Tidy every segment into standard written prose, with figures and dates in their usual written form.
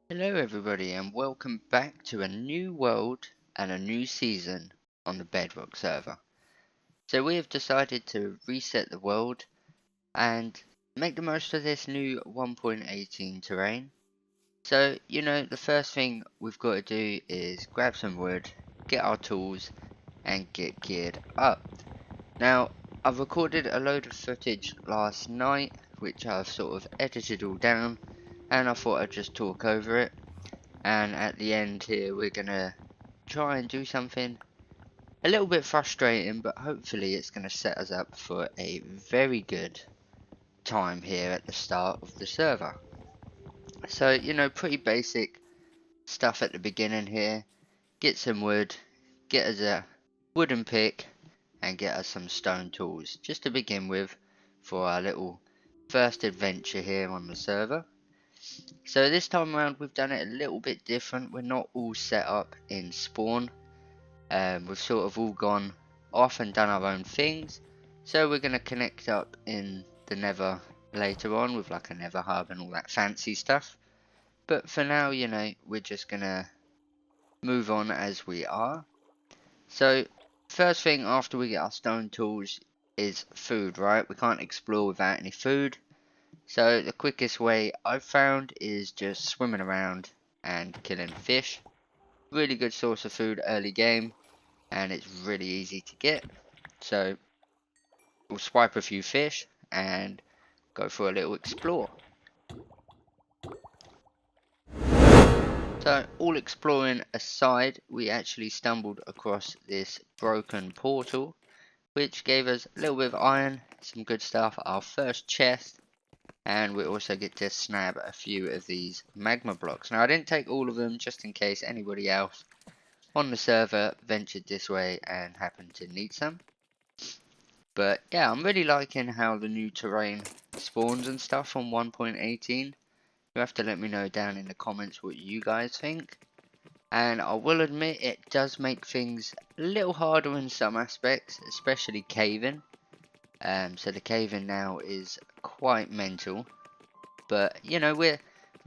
Hello everybody and welcome back to a new world and a new season on the Bedrock server. So we have decided to reset the world and make the most of this new 1.18 terrain. So the first thing we've got to do is grab some wood, get our tools and get geared up. Now I've recorded a load of footage last night which I've sort of edited all down, and I thought I'd just talk over it. And at the end here we're gonna try and do something a little bit frustrating, but hopefully it's gonna set us up for a very good time here at the start of the server. So pretty basic stuff at the beginning here. Get some wood, get us a wooden pick and get us some stone tools just to begin with for our little first adventure here on the server. So this time around we've done it a little bit different. We're not all set up in spawn. We've sort of all gone off and done our own things. So we're going to connect up in the nether later on with like a nether hub and all that fancy stuff. But for now, we're just going to move on as we are. So first thing after we get our stone tools is food, right? We can't explore without any food. So the quickest way I've found is just swimming around and killing fish. Really good source of food early game, and it's really easy to get. So we'll swipe a few fish and go for a little explore. So all exploring aside, we actually stumbled across this broken portal, which gave us a little bit of iron, some good stuff, our first chest. And we also get to snag a few of these magma blocks. Now I didn't take all of them just in case anybody else on the server ventured this way and happened to need some. But yeah, I'm really liking how the new terrain spawns and stuff on 1.18. You have to let me know down in the comments what you guys think. And I will admit it does make things a little harder in some aspects, especially caving. So the caving now is quite mental, but we're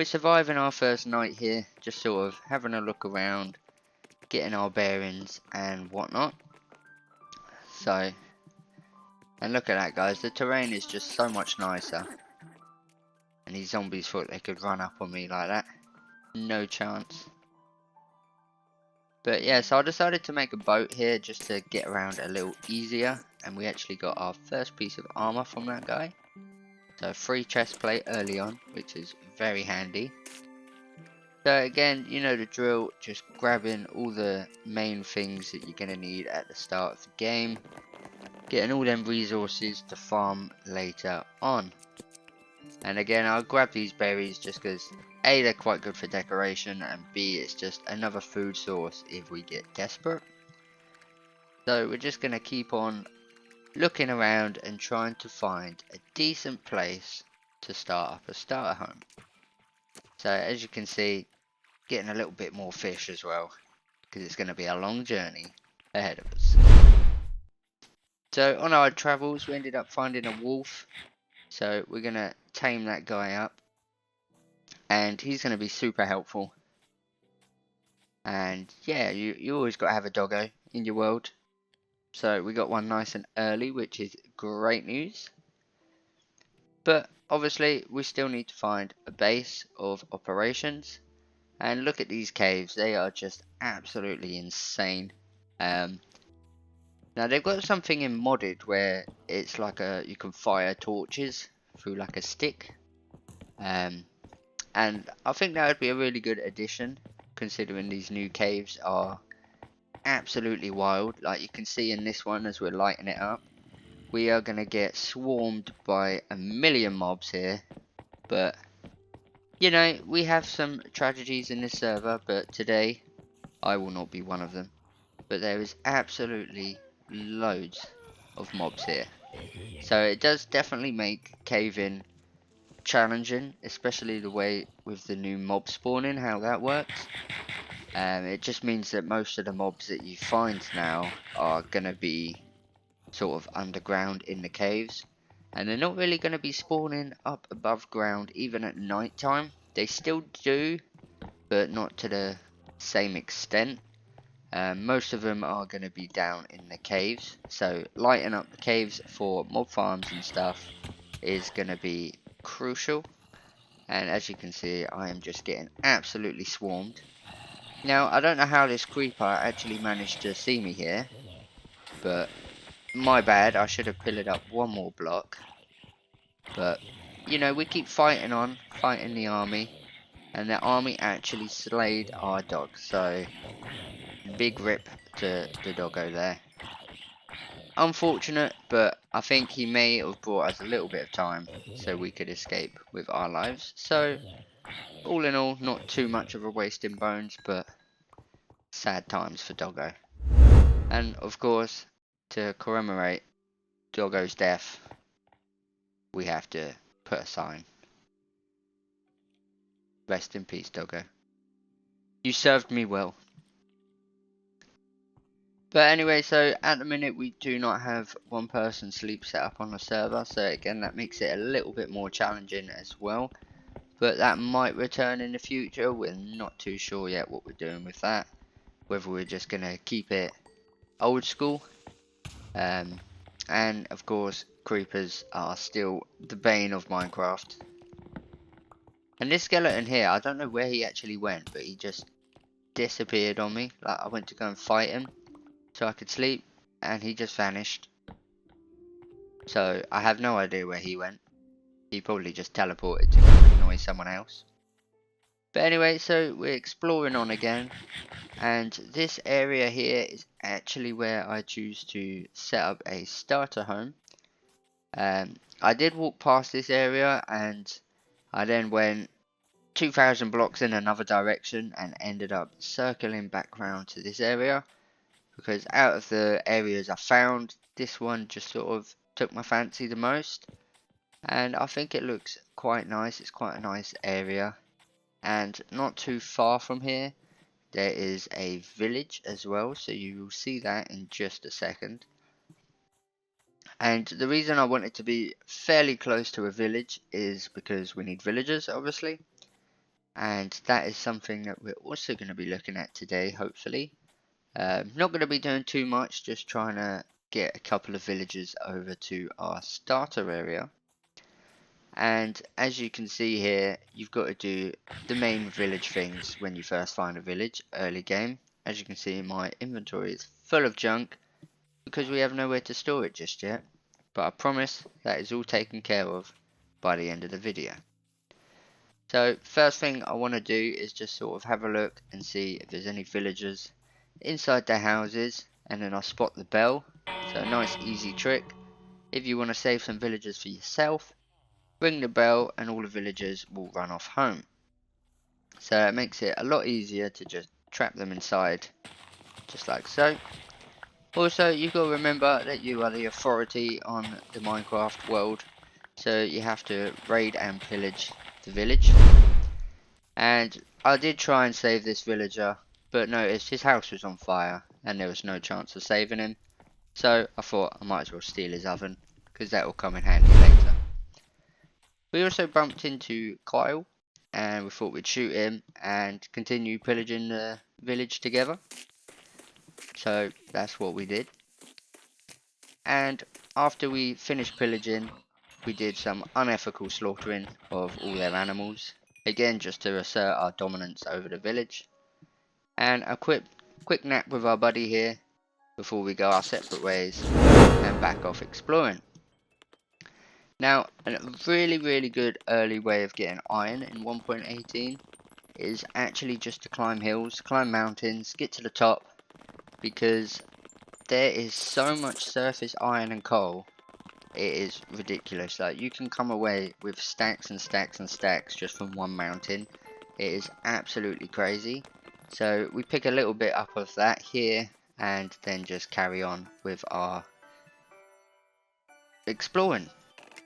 surviving our first night here, just sort of having a look around, getting our bearings and whatnot. So, and look at that guys, the terrain is just so much nicer, and these zombies thought they could run up on me like that, no chance. But yeah, so I decided to make a boat here just to get around a little easier, and we actually got our first piece of armor from that guy. So free chest plate early on, which is very handy. So again, you know the drill, just grabbing all the main things that you're going to need at the start of the game. Getting all them resources to farm later on. And again, I'll grab these berries just because A, they're quite good for decoration, and B, it's just another food source if we get desperate. So we're just going to keep on looking around and trying to find a decent place to start up a starter home. So as you can see, getting a little bit more fish as well, because it's going to be a long journey ahead of us. So on our travels we ended up finding a wolf, so we're going to tame that guy up, and he's going to be super helpful. And yeah, you always got to have a doggo in your world. So we got one nice and early, which is great news. But obviously we still need to find a base of operations. And look at these caves, they are just absolutely insane. Now they've got something in modded where it's like you can fire torches through like a stick. And I think that would be a really good addition, considering these new caves are absolutely wild. Like you can see in this one as we're lighting it up, we are going to get swarmed by a million mobs here. But we have some tragedies in this server, but today I will not be one of them. But there is absolutely loads of mobs here, so it does definitely make caving challenging, especially the way with the new mob spawning, how that works. It just means that most of the mobs that you find now are gonna be sort of underground in the caves, and they're not really going to be spawning up above ground even at night time. They still do, but not to the same extent. Most of them are going to be down in the caves, so lighting up the caves for mob farms and stuff is going to be crucial. And as you can see, I am just getting absolutely swarmed. Now, I don't know how this creeper actually managed to see me here, but my bad, I should have pillared up one more block. But, you know, we keep fighting on, fighting the army, and the army actually slayed our dog, so big rip to the doggo there. Unfortunate, but I think he may have brought us a little bit of time so we could escape with our lives. So, all in all, not too much of a waste in bones, but sad times for Doggo. And of course, to commemorate Doggo's death, we have to put a sign. Rest in peace, Doggo. You served me well. But anyway, so at the minute we do not have one person sleep set up on the server, so again that makes it a little bit more challenging as well. But that might return in the future. We're not too sure yet what we're doing with that. Whether we're just going to keep it old school. And of course, creepers are still the bane of Minecraft. And this skeleton here, I don't know where he actually went, but he just disappeared on me. Like, I went to go and fight him so I could sleep, and he just vanished. So I have no idea where he went. He probably just teleported to go and annoy someone else. But anyway, so we're exploring on again, and this area here is actually where I choose to set up a starter home. I did walk past this area, and I then went 2,000 blocks in another direction and ended up circling back round to this area, because out of the areas I found, this one just sort of took my fancy the most, and I think it looks quite nice. It's quite a nice area. And not too far from here, there is a village as well, so you will see that in just a second. And the reason I want it to be fairly close to a village is because we need villagers, obviously. And that is something that we're also going to be looking at today, hopefully. Not going to be doing too much, just trying to get a couple of villagers over to our starter area. And as you can see here, you've got to do the main village things when you first find a village early game. As you can see, my inventory is full of junk because we have nowhere to store it just yet. But I promise that is all taken care of by the end of the video. So first thing I want to do is just sort of have a look and see if there's any villagers inside their houses, and then I'll spot the bell. So a nice easy trick. If you want to save some villagers for yourself, ring the bell and all the villagers will run off home. So it makes it a lot easier to just trap them inside, just like so. Also, you've got to remember that you are the authority on the Minecraft world, so you have to raid and pillage the village. And I did try and save this villager, but noticed his house was on fire and there was no chance of saving him. So I thought I might as well steal his oven, because that will come in handy later. We also bumped into Kyle, and we thought we'd shoot him and continue pillaging the village together. So that's what we did. And after we finished pillaging, we did some unethical slaughtering of all their animals. Again, just to assert our dominance over the village. And a quick nap with our buddy here before we go our separate ways and back off exploring. Now, a really good early way of getting iron in 1.18 is actually just to climb hills, climb mountains, get to the top, because there is so much surface iron and coal, it is ridiculous. Like, you can come away with stacks and stacks and stacks just from one mountain. It is absolutely crazy. So we pick a little bit up of that here and then just carry on with our exploring.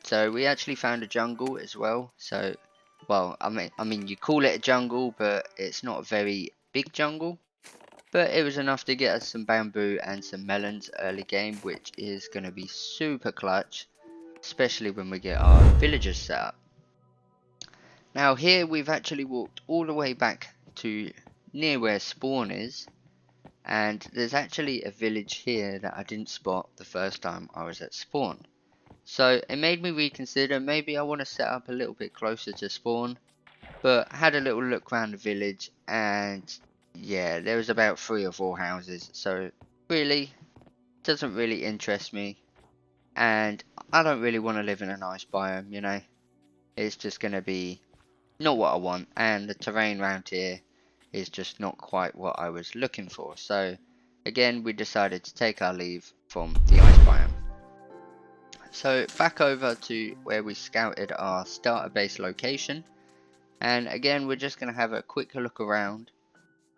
So we actually found a jungle as well. So, well, I mean, you call it a jungle, but it's not a very big jungle. But it was enough to get us some bamboo and some melons early game, which is going to be super clutch especially when we get our villagers set up. Now here we've actually walked all the way back to near where spawn is, and there's actually a village here that I didn't spot the first time I was at spawn. So it made me reconsider, maybe I want to set up a little bit closer to spawn, but had a little look around the village and yeah, there was about 3 or 4 houses, so really doesn't really interest me, and I don't really want to live in a nice biome, you know. It's just going to be not what I want, and the terrain around here is just not quite what I was looking for. So again, we decided to take our leave from the ice biome. So back over to where we scouted our starter base location, and again we're just going to have a quick look around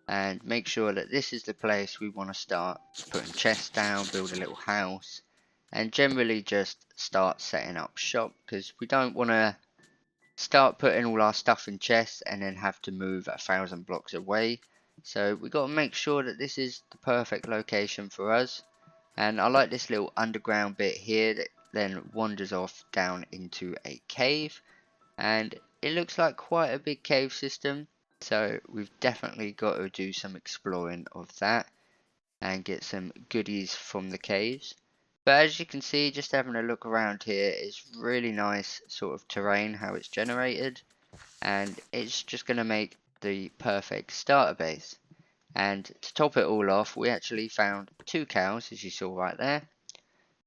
and make sure that this is the place we want to start putting chests down, build a little house, and generally just start setting up shop, because we don't want to start putting all our stuff in chests and then have to move 1,000 blocks away. So we got to make sure that this is the perfect location for us. And I like this little underground bit here that then wanders off down into a cave, and it looks like quite a big cave system, so we've definitely got to do some exploring of that and get some goodies from the caves. But as you can see, just having a look around here, it's really nice sort of terrain how it's generated, and it's just going to make the perfect starter base. And to top it all off, we actually found 2 cows, as you saw right there.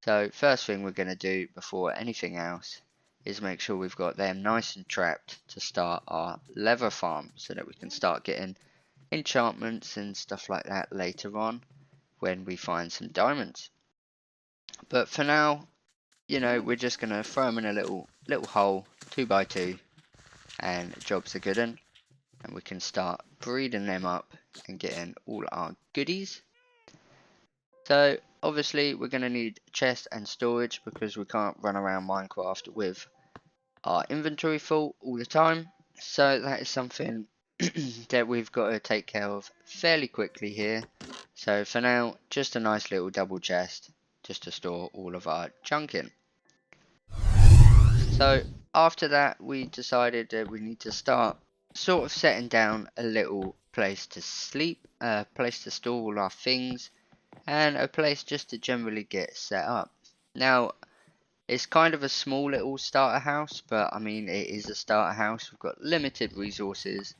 So first thing we're going to do before anything else is make sure we've got them nice and trapped to start our leather farm, so that we can start getting enchantments and stuff like that later on when we find some diamonds. But for now, you know, we're just going to throw them in a little hole 2x2, and job's a good one, and we can start breeding them up and getting all our goodies. So obviously we're going to need chest and storage, because we can't run around Minecraft with our inventory full all the time. So that is something that we've got to take care of fairly quickly here. So for now, just a nice little double chest just to store all of our junk in. So after that, we decided that we need to start sort of setting down a little place to sleep, a place to store all our things, and a place just to generally get set up. Now, it's kind of a small little starter house, but I mean, it is a starter house. We've got limited resources.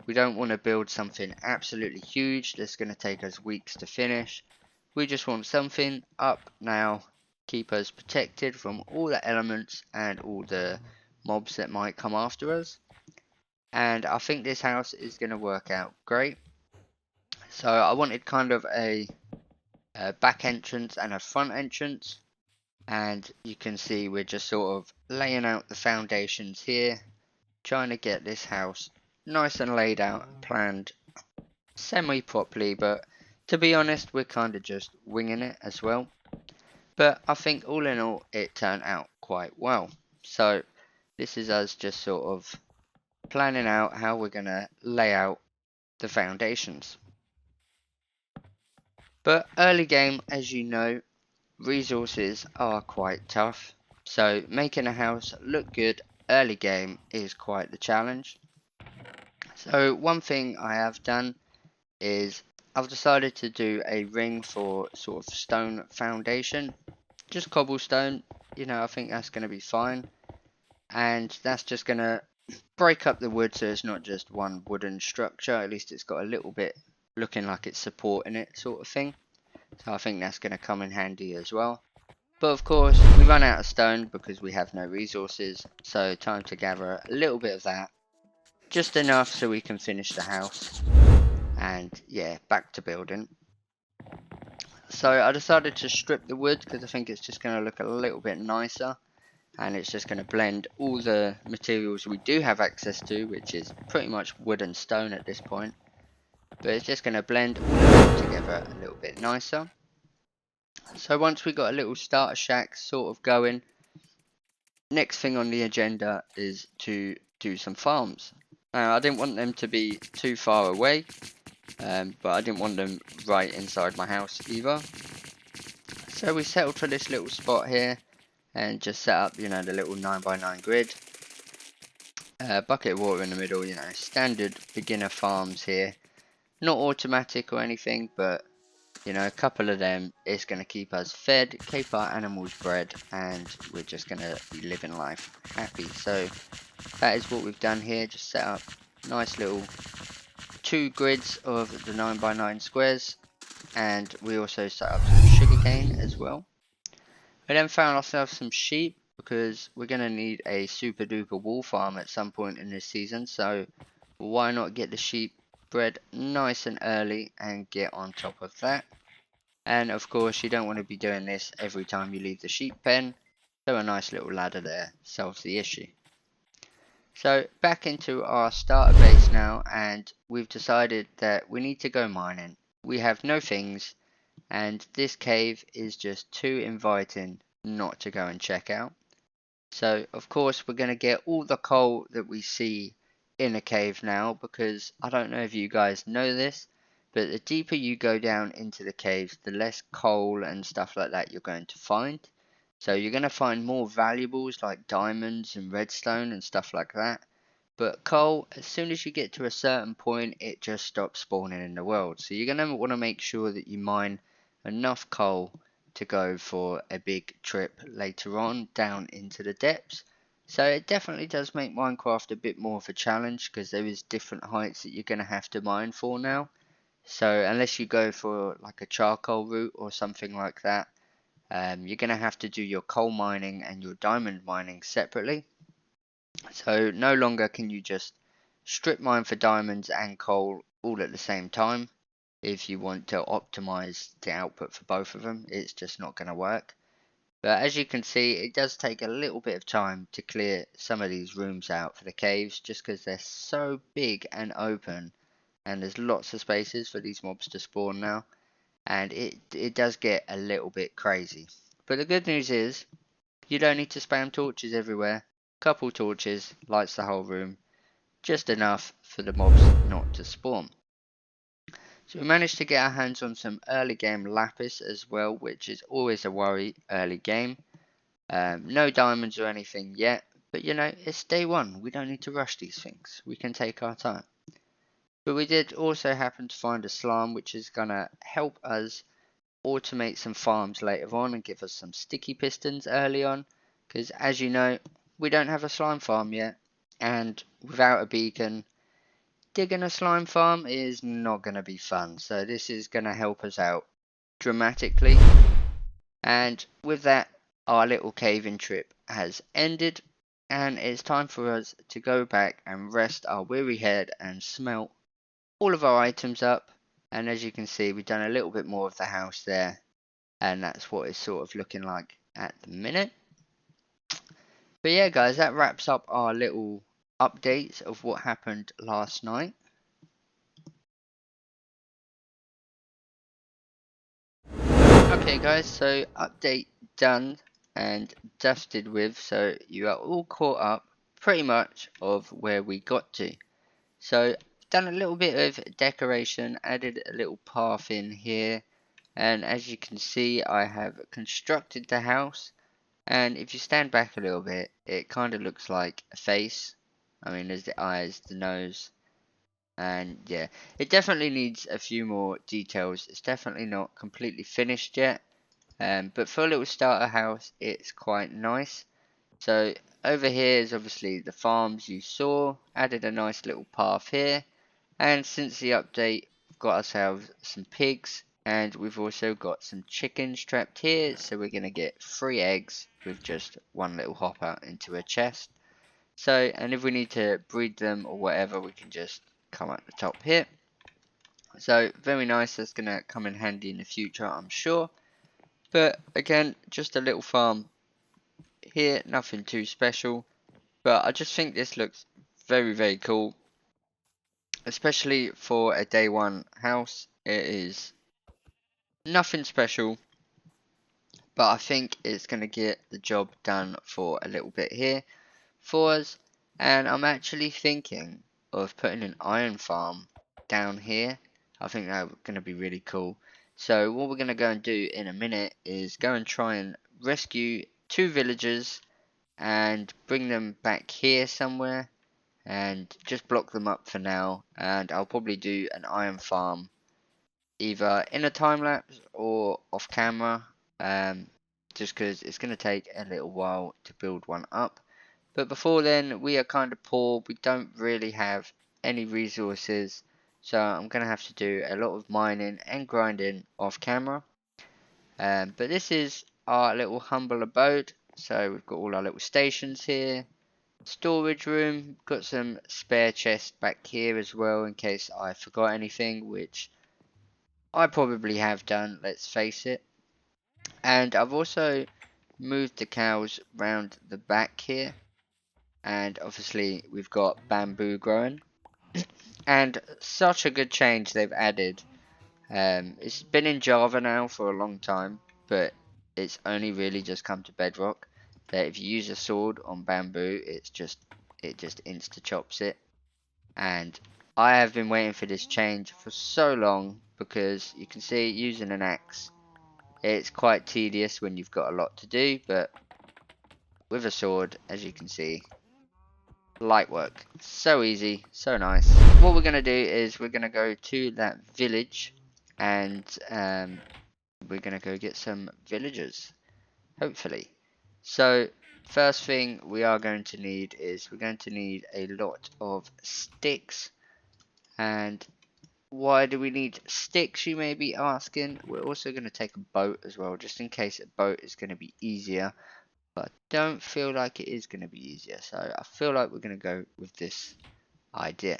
We don't want to build something absolutely huge that's going to take us weeks to finish. We just want something up now, keep us protected from all the elements and all the mobs that might come after us. And I think this house is going to work out great. So I wanted kind of a back entrance and a front entrance, and you can see we're just sort of laying out the foundations here, trying to get this house nice and laid out and planned semi properly, but to be honest, we're kind of just winging it as well. But I think all in all it turned out quite well. So this is us just sort of planning out how we're going to lay out the foundations. But early game, as you know, resources are quite tough, so making a house look good early game is quite the challenge. So one thing I have done is I've decided to do a ring for sort of stone foundation, just cobblestone, you know, I think that's going to be fine, and that's just going to break up the wood so it's not just one wooden structure, at least it's got a little bit looking like it's supporting it sort of thing. So I think that's going to come in handy as well. But of course, we run out of stone because we have no resources, so time to gather a little bit of that. Just enough so we can finish the house. And yeah, back to building. So I decided to strip the wood because I think it's just going to look a little bit nicer. And it's just going to blend all the materials we do have access to, which is pretty much wood and stone at this point. But it's just going to blend all of them together a little bit nicer. So once we got a little starter shack sort of going, next thing on the agenda is to do some farms. Now I didn't want them to be too far away, but I didn't want them right inside my house either. So we settled for this little spot here, and just set up, you know, the little 9x9 grid. Bucket of water in the middle, you know, standard beginner farms here. Not automatic or anything, but you know, a couple of them is going to keep us fed, keep our animals bred, and we're just going to be living life happy. So that is what we've done here. Just set up nice little 2 grids of the 9x9 squares, and we also set up some sugarcane as well. We then found ourselves some sheep because we're going to need a super duper wool farm at some point in this season. So why not get the sheep bred nice and early and get on top of that. And of course you don't want to be doing this every time you leave the sheep pen, so a nice little ladder there solves the issue. So back into our starter base now, and we've decided that we need to go mining. We have no things, and this cave is just too inviting not to go and check out. So of course we're going to get all the coal that we see in a cave now, because I don't know if you guys know this, but the deeper you go down into the caves, the less coal and stuff like that you're going to find. So you're going to find more valuables like diamonds and redstone and stuff like that. But coal, as soon as you get to a certain point, it just stops spawning in the world. So you're going to want to make sure that you mine enough coal to go for a big trip later on down into the depths. So it definitely does make Minecraft a bit more of a challenge, because there is different heights that you're going to have to mine for now. So unless you go for like a charcoal route or something like that, you're going to have to do your coal mining and your diamond mining separately. So no longer can you just strip mine for diamonds and coal all at the same time. If you want to optimize the output for both of them, it's just not going to work. But as you can see, it does take a little bit of time to clear some of these rooms out for the caves, just because they're so big and open, and there's lots of spaces for these mobs to spawn now, and it does get a little bit crazy. But the good news is, you don't need to spam torches everywhere. Couple torches lights the whole room, just enough for the mobs not to spawn. So we managed to get our hands on some early game lapis as well, which is always a worry early game. No diamonds or anything yet, but you know, it's day one. We don't need to rush these things. We can take our time. But we did also happen to find a slime, which is going to help us automate some farms later on and give us some sticky pistons early on. Because as you know, we don't have a slime farm yet. And without a beacon, digging a slime farm is not going to be fun. So this is going to help us out dramatically. And with that, our little caving trip has ended, and it's time for us to go back and rest our weary head and smelt all of our items up. And as you can see, we've done a little bit more of the house there, and that's what it's sort of looking like at the minute. But yeah guys, that wraps up our little updates of what happened last night. Okay guys, so update done and dusted with, so you are all caught up pretty much of where we got to. So done a little bit of decoration, added a little path in here, and as you can see I have constructed the house, and if you stand back a little bit it kind of looks like a face. I mean, there's the eyes, the nose, and yeah, it definitely needs a few more details. It's definitely not completely finished yet. But for a little starter house, it's quite nice. So over here is obviously the farms you saw. Added a nice little path here. And since the update, we've got ourselves some pigs. And we've also got some chickens trapped here. So we're going to get 3 eggs with just one little hopper into a chest. So, and if we need to breed them or whatever, we can just come at the top here. So very nice. That's going to come in handy in the future, I'm sure. But again, just a little farm here, nothing too special. But I just think this looks very cool, especially for a day one house. It is nothing special, but I think it's going to get the job done for a little bit here for us. And I'm actually thinking of putting an iron farm down here. I think that's going to be really cool. So what we're going to go and do in a minute is go and try and rescue 2 villagers and bring them back here somewhere and just block them up for now, and I'll probably do an iron farm either in a time lapse or off camera, just because it's going to take a little while to build one up. But before then, we are kind of poor. We don't really have any resources, so I'm going to have to do a lot of mining and grinding off camera. But this is our little humble abode. So we've got all our little stations here. Storage room. Got some spare chests back here as well in case I forgot anything, which I probably have done, let's face it. And I've also moved the cows round the back here. And obviously we've got bamboo growing. And such a good change they've added. It's been in Java now for a long time, but it's only really just come to Bedrock. That if you use a sword on bamboo, it just insta chops it. And I have been waiting for this change for so long because you can see using an axe, it's quite tedious when you've got a lot to do, but with a sword, as you can see, light work. So easy, so nice. What we're going to do is we're going to go to that village and we're going to go get some villagers, hopefully. So first thing we are going to need is we're going to need a lot of sticks. And why do we need sticks, you may be asking? We're also going to take a boat as well, just in case a boat is going to be easier. But I don't feel like it is going to be easier, so I feel like we're going to go with this idea.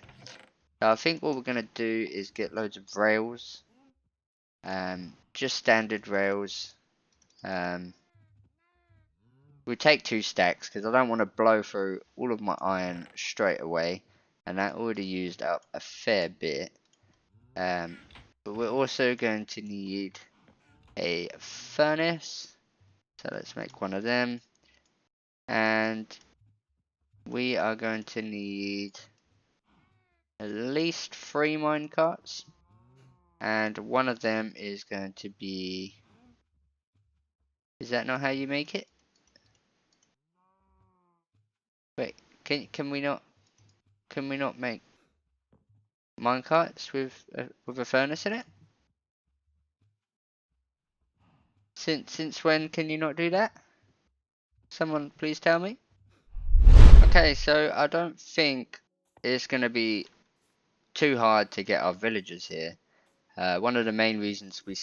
So I think what we're going to do is get loads of rails, just standard rails. We take 2 stacks because I don't want to blow through all of my iron straight away, and that already used up a fair bit. But we're also going to need a furnace, so let's make one of them. And we are going to need at least 3 minecarts, and one of them is going to be, is that not how you make it? Wait, can we not make minecarts with a furnace in it? Since when can you not do that? Someone please tell me. Okay, so I don't think it's going to be too hard to get our villagers here. One of the main reasons we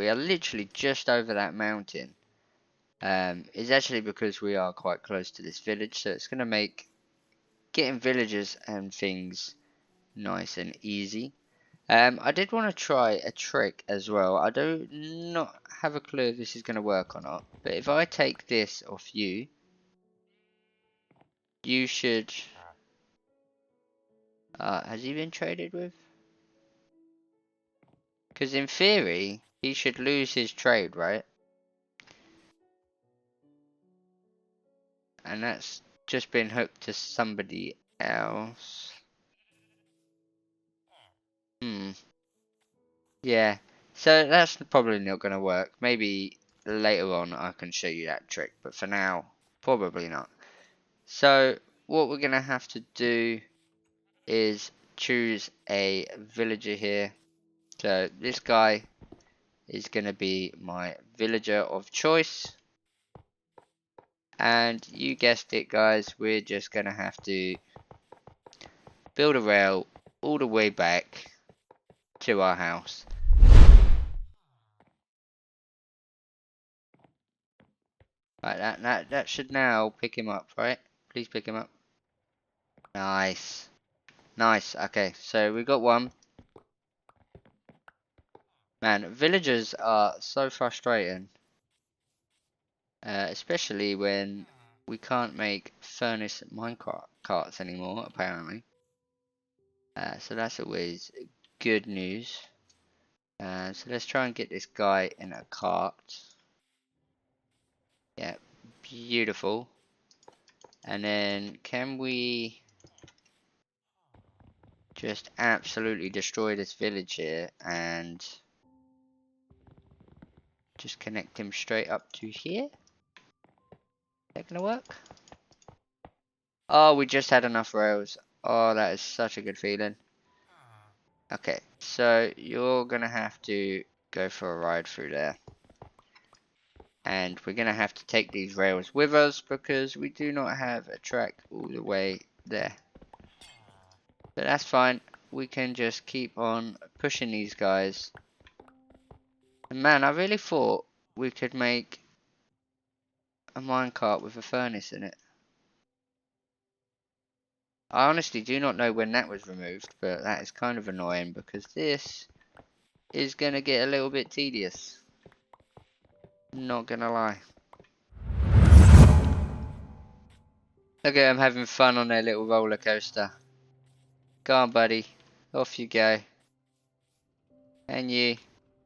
are literally just over that mountain, is actually because we are quite close to this village, so it's going to make getting villagers and things nice and easy. I did want to try a trick as well. I do not have a clue if this is going to work or not, but if I take this off you, you should... has he been traded with? Because in theory, he should lose his trade, right? And that's just been hooked to somebody else. Yeah. So that's probably not going to work. Maybe later on I can show you that trick. But for now, probably not. So what we're going to have to do is choose a villager here. So this guy is going to be my villager of choice. And you guessed it, guys, we're just going to have to build a rail all the way back to our house. Right, that should now pick him up, right? Please pick him up. Nice. Nice, okay, so we got one. Man, villagers are so frustrating. Especially when we can't make furnace minecarts anymore, apparently. So that's always good news. So let's try and get this guy in a cart. Yeah, beautiful. And then can we just absolutely destroy this village here and just connect him straight up to here? that gonna work? Oh, we just had enough rails. Oh, that is such a good feeling. Okay, so you're gonna have to go for a ride through there. And we're gonna have to take these rails with us because we do not have a track all the way there. But that's fine. We can just keep on pushing these guys. And man, I really thought we could make a minecart with a furnace in it. I honestly do not know when that was removed, but that is kind of annoying because this is going to get a little bit tedious. Not going to lie. Look at them having fun on their little roller coaster. Go on, buddy. Off you go. And you.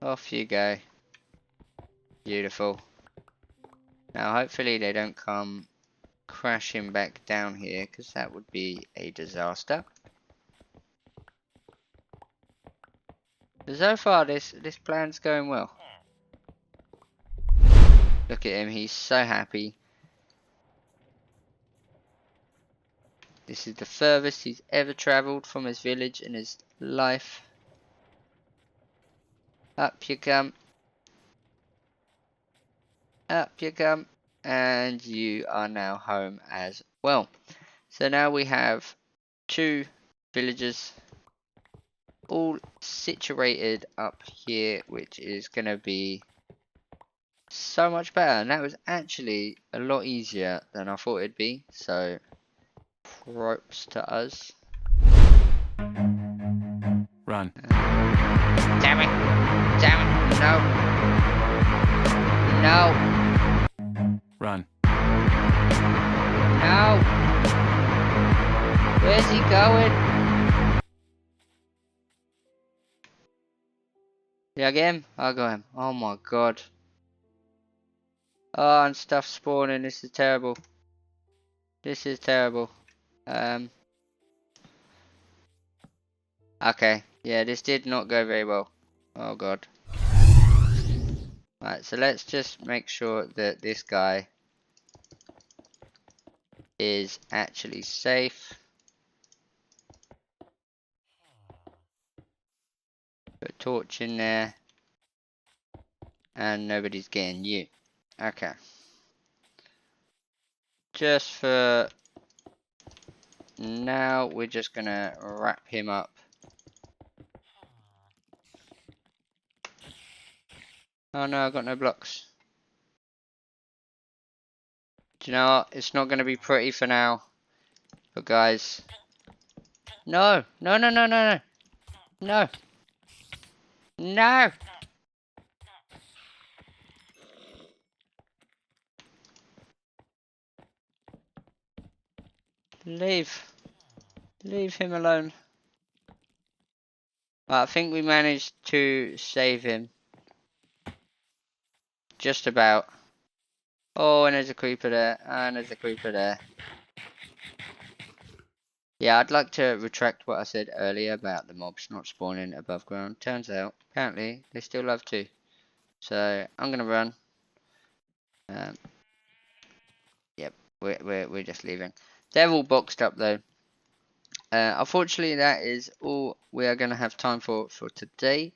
Off you go. Beautiful. Now, hopefully they don't come crashing back down here, because that would be a disaster. So far, this plan's going well. Look at him, he's so happy. This is the furthest he's ever travelled from his village in his life. Up you come. Up you come. And you are now home as well. So now we have 2 villages all situated up here, which is going to be so much better. And that was actually a lot easier than I thought it'd be. So props to us. Run. Damn it. Damn it. No. No. Run. No. Where's he going? Did I get him? I got him. Oh my god. Oh, and stuff spawning. This is terrible. This is terrible. Okay. Yeah, this did not go very well. Oh god. Right, so let's just make sure that this guy is actually safe. Put a torch in there. And nobody's getting you. Okay. Just for now, we're just gonna wrap him up. Oh no, I've got no blocks. Do you know what? It's not gonna be pretty for now. But guys. No! No, no, no, no, no! No! No! Leave. Leave him alone. Well, I think we managed to save him. Just about. Oh, and there's a creeper there. And there's a creeper there. Yeah, I'd like to retract what I said earlier about the mobs not spawning above ground. Turns out, apparently, they still love to. So, I'm going to run. Yep, we're just leaving. They're all boxed up though. Unfortunately, that is all we are going to have time for today.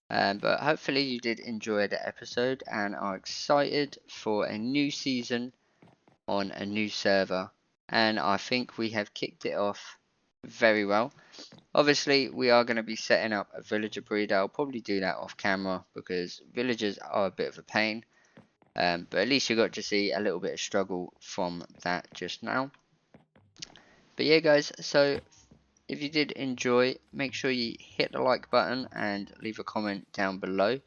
But hopefully you did enjoy the episode and are excited for a new season on a new server. And I think we have kicked it off very well. Obviously, we are going to be setting up a villager breeder. I'll probably do that off camera because villagers are a bit of a pain. But at least you got to see a little bit of struggle from that just now. But yeah guys, so if you did enjoy, make sure you hit the like button and leave a comment down below.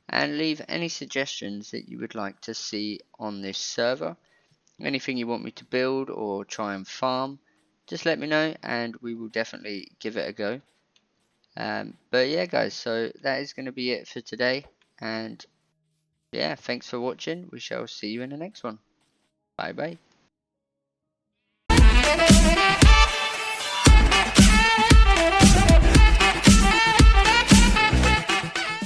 And leave any suggestions that you would like to see on this server. Anything you want me to build or try and farm, just let me know and we will definitely give it a go. But yeah guys, so that is going to be it for today. And yeah, thanks for watching. We shall see you in the next one. Bye bye.